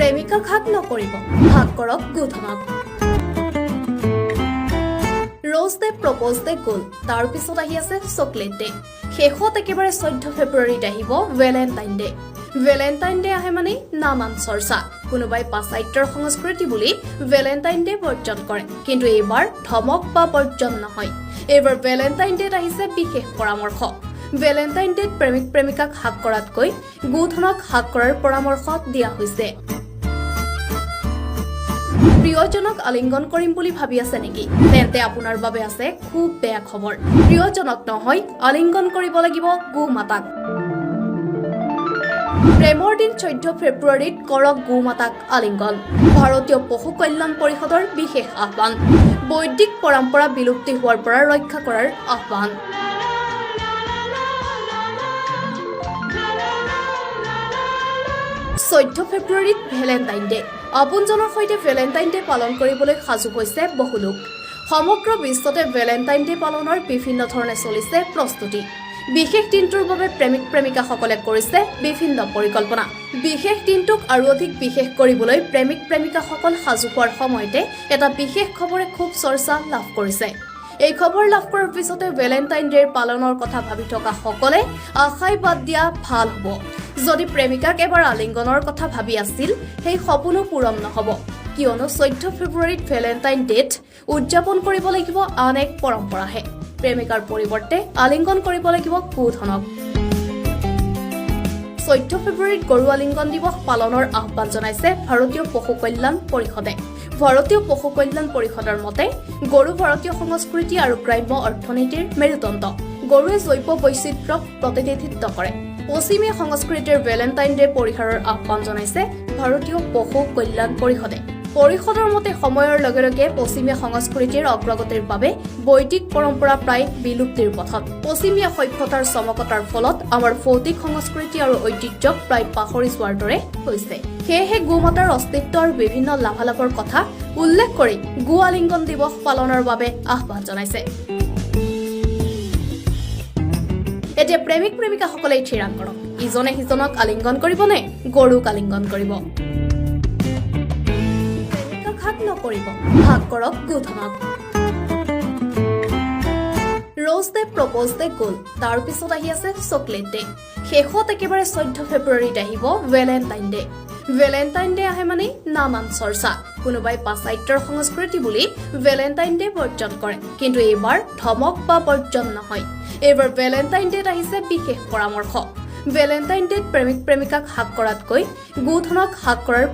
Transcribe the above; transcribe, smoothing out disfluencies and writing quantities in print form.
প্ৰেমিকাক হাক নকৰিব, হাক কৰক গোধনক। ৰ'জ ডে প্ৰপ'জ ডে গ'ল, তাৰ পিছত আহি আছে চকলেট ডে। শেষত একেবাৰে 14 ফেব্ৰুৱাৰীত আহিব ভেলেণ্টাইন ডে। ভেলেণ্টাইন ডে আহে মানে নানান চৰ্চা। কোনোবাই পাশ্চাত্যৰ সংস্কৃতি বুলি ভেলেণ্টাইন ডে বৰ্জন কৰে, কিন্তু এইবাৰ ধমক বা বৰ্জন নহয়। এইবাৰ ভেলেণ্টাইন ডেত আহিছে বিশেষ পৰামৰ্শ। ভেলেণ্টাইন ডেত প্ৰেমিক প্ৰেমিকাক হাক কৰাতকৈ গোধনক হাক কৰাৰ পৰামৰ্শ দিয়া হৈছে। প্ৰিয়জনক আলিংগন কৰিম বুলি ভাবি আছে নেকি? তেন্তে আপোনাৰ বাবে আছে খুব বেয়া খবৰ। প্ৰিয়জনক নহয়, আলিংগন কৰিব লাগিব গোমাতাক। প্ৰেমৰ দিন 14 ফেব্ৰুৱাৰীত কৰক গোমাতাক আলিংগন। ভাৰতীয় পশু কল্যাণ পৰিষদৰ বিশেষ আহ্বান। বৈদিক পৰম্পৰা বিলুপ্তি হোৱাৰ পৰা ৰক্ষা কৰাৰ আহ্বান। 14 ফেব্ৰুৱাৰীত ভেলেণ্টাইন ডে। আপোনজনৰ সৈতে ভেলেণ্টাইন ডে পালন কৰিবলৈ সাজু হৈছে বহু লোক। সমগ্ৰ বিশ্বতে ভেলেণ্টাইন ডে পালনৰ বিভিন্ন ধৰণে চলিছে প্ৰস্তুতি। বিশেষ দিনটোৰ বাবে প্ৰেমিক প্ৰেমিকাসকলে কৰিছে বিভিন্ন পৰিকল্পনা। বিশেষ দিনটোক আৰু অধিক বিশেষ কৰিবলৈ প্ৰেমিক প্ৰেমিকাসকল সাজু হোৱাৰ সময়তে এটা বিশেষ খবৰে খুব চৰ্চা লাভ কৰিছে। এই খবৰ লাভ কৰাৰ পিছতে ভেলেণ্টাইন ডেৰ পালনৰ কথা ভাবি থকা সকলে আশাই বাদ দিয়া ভাল হ'ব। যদি প্ৰেমিকাক এবাৰ আলিংগনৰ কথা ভাবি আছিল, সেই সপোনো পূৰণ নহ'ব, কিয়নো 14 ফেব্ৰুৱাৰীত ভেলেণ্টাইন ডেত উদযাপন কৰিব লাগিব আন এক পৰম্পৰাহে। প্ৰেমিকাৰ পৰিৱৰ্তে আলিংগন কৰিব লাগিব গোধনক। 14 ফেব্ৰুৱাৰীত গৰু আলিংগন দিৱস পালনৰ আহ্বান জনাইছে ভাৰতীয় পশু কল্যাণ পৰিষদে। ভাৰতীয় পশু কল্যাণ পৰিষদৰ মতে গৰু ভাৰতীয় সংস্কৃতি আৰু গ্ৰাম্য অৰ্থনীতিৰ মেৰুদণ্ড। গৰুৱে জৈৱ বৈচিত্ৰ্যক প্ৰতিনিধিত্ব কৰে। পশ্চিমীয়া সংস্কৃতিৰ ভেলেণ্টাইন ডে পৰিহাৰৰ আহ্বান জনাইছে ভাৰতীয় পশু কল্যাণ পৰিষদে। পৰিষদৰ মতে সময়ৰ লগে লগে পশ্চিমীয়া সংস্কৃতিৰ অগ্ৰগতিৰ বাবে বৈদিক পৰম্পৰা প্ৰায় বিলুপ্তিৰ পথত। পশ্চিমীয়া সভ্যতাৰ চমকতাৰ ফলত আমাৰ ভৌতিক সংস্কৃতি আৰু ঐতিহ্যক প্ৰায় পাহৰি যোৱাৰ দৰে হৈছে। সেয়েহে গোমাতাৰ অস্তিত্ব আৰু বিভিন্ন লাভালাভৰ কথা উল্লেখ কৰি গো আলিংগন দিৱস পালনৰ বাবে আহ্বান জনাইছে। এতিয়া প্ৰেমিক প্ৰেমিকাসকলে থিৰাং কৰক, ইজনে সিজনক আলিংগন কৰিব নে গৰুক আলিংগন কৰিব। প্ৰেমিকাক হাক নকৰিব, হাক কৰক গোধনক। ৰ'জ ডে প্ৰপ'জ ডে গ'ল, তাৰ পিছত আহি আছে চকলেট ডে। শেষত একেবাৰে 14 ফেব্ৰুৱাৰীত আহিব ভেলেণ্টাইন ডে। ভেলেণ্টাইন ডে আহে মানে নানান চৰ্চা। কোনোবাই পাশ্চাত্যৰ সংস্কৃতি বুলি ভেলেণ্টাইন ডে বৰ্জন কৰে, কিন্তু এইবাৰ ধমক বা বৰ্জন নহয়। এইবাৰ ভেলেণ্টাইন ডেত আহিছে বিশেষ পৰামৰ্শ। ভেলেণ্টাইন ডেত প্ৰেমিক প্ৰেমিকাক হাক কৰাতকৈ গোধনক হাক কৰাৰ